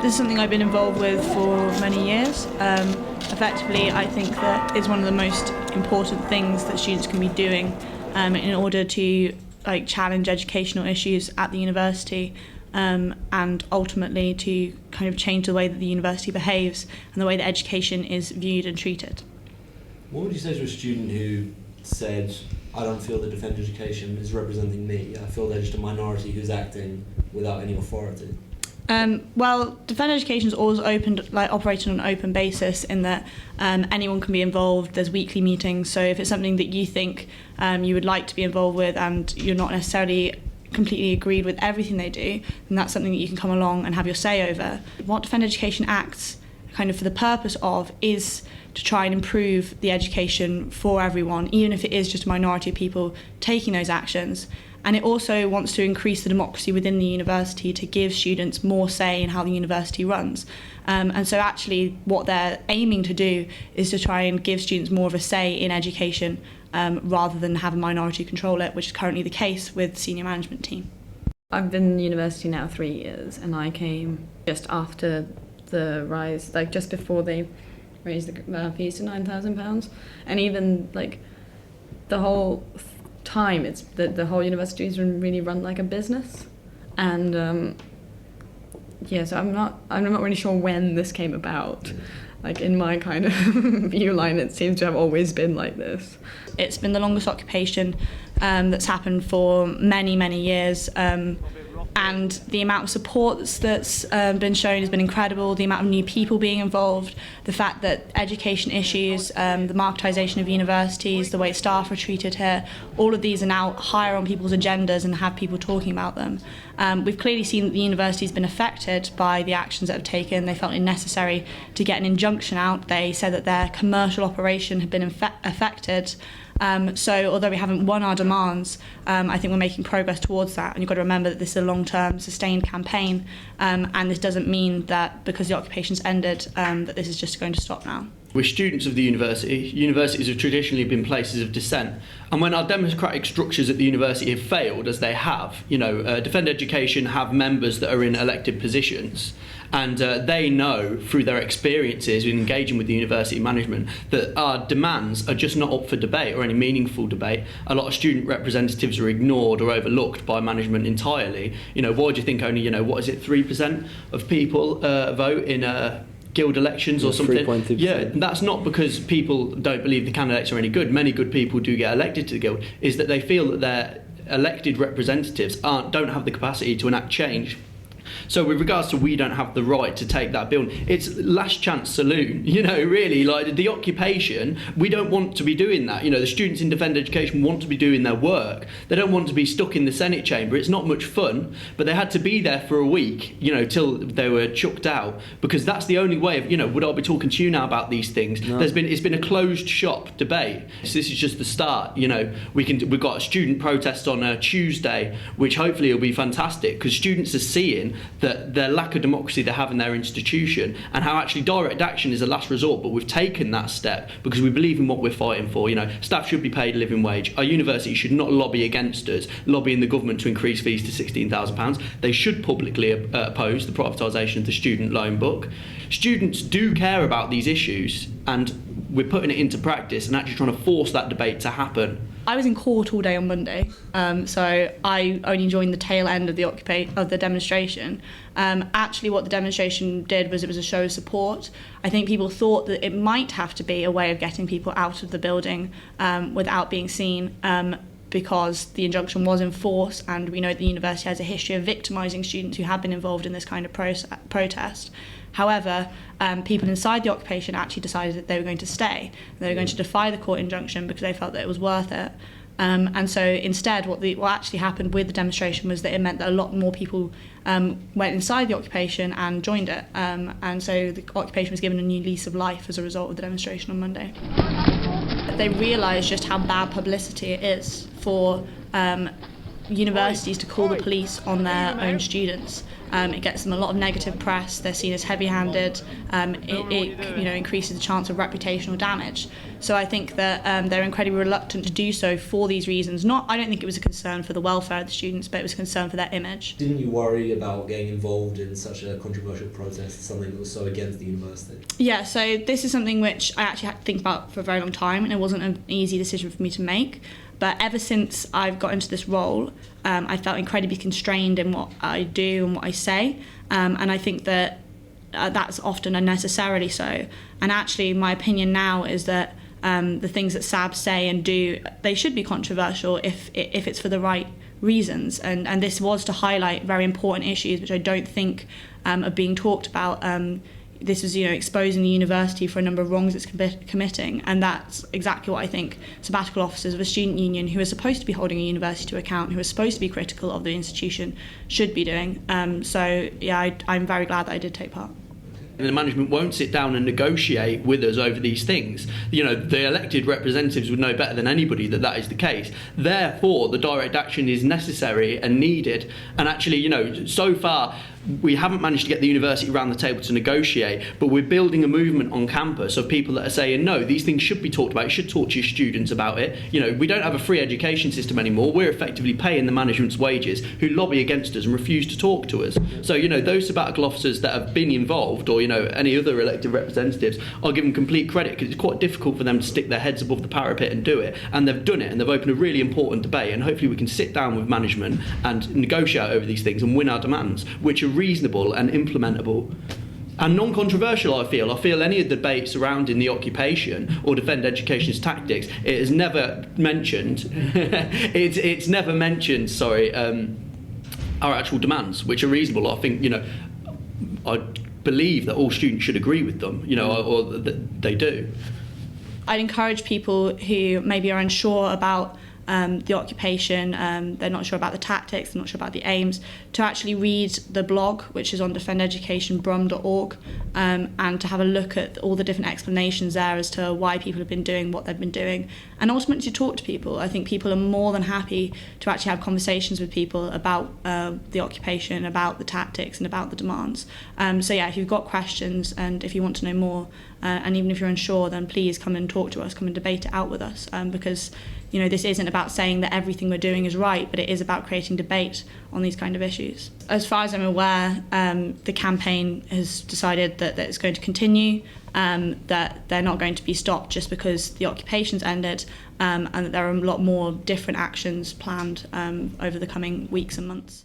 This is something I've been involved with for many years. Effectively, I think that it's one of the most important things that students can be doing in order to challenge educational issues at the university and ultimately to kind of change the way that the university behaves and the way that education is viewed and treated. What would you say to a student who said, I don't feel that Defend Education is representing me, I feel they're just a minority who's acting without any authority? Well, Defend Education is always operating on an open basis in that anyone can be involved. There's weekly meetings, so if it's something that you think you would like to be involved with and you're not necessarily completely agreed with everything they do, then that's something that you can come along and have your say over. What Defend Education acts kind of for the purpose of is to try and improve the education for everyone, even if it is just a minority of people taking those actions. And it also wants to increase the democracy within the university to give students more say in how the university runs. And so actually what they're aiming to do is to try and give students more of a say in education rather than have a minority control it, which is currently the case with the senior management team. I've been in university now 3 years, and I came just after the rise, just before they raised the fees to £9,000. And even the whole time, it's the whole university is really run like a business, and so I'm not really sure when this came about. In my kind of view line, it seems to have always been like this. It's been the longest occupation that's happened for many, many years. And the amount of support that's been shown has been incredible, the amount of new people being involved, the fact that education issues, the marketisation of universities, the way staff are treated here, all of these are now higher on people's agendas and have people talking about them. We've clearly seen that the university's been affected by the actions that have taken. They felt it necessary to get an injunction out. They said that their commercial operation had been affected. So although we haven't won our demands, I think we're making progress towards that. And you've got to remember that this is a long-term, sustained campaign, and this doesn't mean that because the occupation's ended, that this is just going to stop now. We're students of the university. Universities have traditionally been places of dissent. And when our democratic structures at the university have failed, as they have, Defend Education have members that are in elected positions, and they know through their experiences in engaging with the university management that our demands are just not up for debate or any meaningful debate. A lot of student representatives are ignored or overlooked by management entirely. Why do you think only, 3% of people vote in guild elections or something? Yeah, that's not because people don't believe the candidates are any good. Many good people do get elected to the guild. Is that they feel that their elected representatives don't have the capacity to enact change. So with regards to we don't have the right to take that building, it's last chance saloon, really, the occupation, we don't want to be doing that. The students in Defend Education want to be doing their work. They don't want to be stuck in the Senate chamber. It's not much fun, but they had to be there for a week, till they were chucked out, because that's the only way of, would I be talking to you now about these things? No. It's been a closed shop debate. So this is just the start, we've got a student protest on a Tuesday, which hopefully will be fantastic, because students are seeing that their lack of democracy they have in their institution and how actually direct action is a last resort, but we've taken that step because we believe in what we're fighting for. Staff should be paid a living wage. Our university should not lobby against us, lobbying the government to increase fees to £16,000. They should publicly oppose the privatisation of the student loan book. Students do care about these issues, and we're putting it into practice and actually trying to force that debate to happen. I was in court all day on Monday, so I only joined the tail end of the demonstration. Actually, what the demonstration did was it was a show of support. I think people thought that it might have to be a way of getting people out of the building without being seen, because the injunction was in force, and we know that the university has a history of victimising students who have been involved in this kind of protest. However, people inside the occupation actually decided that they were going to stay. They were going to defy the court injunction because they felt that it was worth it. And so instead, what actually happened with the demonstration was that it meant that a lot more people went inside the occupation and joined it. And so the occupation was given a new lease of life as a result of the demonstration on Monday. They realised just how bad publicity it is for universities to call the police on their own students. It gets them a lot of negative press. They're seen as heavy-handed. It increases the chance of reputational damage. So I think that they're incredibly reluctant to do so for these reasons. I don't think it was a concern for the welfare of the students, but it was a concern for their image. Didn't you worry about getting involved in such a controversial protest, something that was so against the university? Yeah, so this is something which I actually had to think about for a very long time, and it wasn't an easy decision for me to make. But ever since I've got into this role, I felt incredibly constrained in what I do and what I say. And I think that that's often unnecessarily so. And actually, my opinion now is that the things that SAB say and do, they should be controversial if it's for the right reasons. And this was to highlight very important issues which I don't think are being talked about. This was, exposing the university for a number of wrongs it's committing, and that's exactly what I think sabbatical officers of a student union who are supposed to be holding a university to account, who are supposed to be critical of the institution, should be doing. I'm very glad that I did take part. The management won't sit down and negotiate with us over these things. The elected representatives would know better than anybody that is the case. Therefore, the direct action is necessary and needed. And actually, so far, we haven't managed to get the university around the table to negotiate, but we're building a movement on campus of people that are saying, no, these things should be talked about. You should talk to your students about it. We don't have a free education system anymore. We're effectively paying the management's wages who lobby against us and refuse to talk to us. So, those sabbatical officers that have been involved, or, any other elected representatives, are given complete credit, because it's quite difficult for them to stick their heads above the parapet and do it. And they've done it, and they've opened a really important debate, and hopefully we can sit down with management and negotiate over these things and win our demands, which are reasonable and implementable and non-controversial. I feel any of the debate surrounding the occupation or defend education's tactics, it is never mentioned it's never mentioned our actual demands, which are reasonable. I think I believe that all students should agree with them, or that they do. I'd encourage people who maybe are unsure about the occupation, they're not sure about the tactics, they're not sure about the aims, to actually read the blog, which is on defendeducationbrum.org, and to have a look at all the different explanations there as to why people have been doing what they've been doing, and ultimately to talk to people. I think people are more than happy to actually have conversations with people about the occupation, about the tactics, and about the demands. If you've got questions and if you want to know more, and even if you're unsure, then please come and talk to us, come and debate it out with us, because this isn't about saying that everything we're doing is right, but it is about creating debate on these kind of issues. As far as I'm aware, the campaign has decided that it's going to continue, that they're not going to be stopped just because the occupation's ended, and that there are a lot more different actions planned over the coming weeks and months.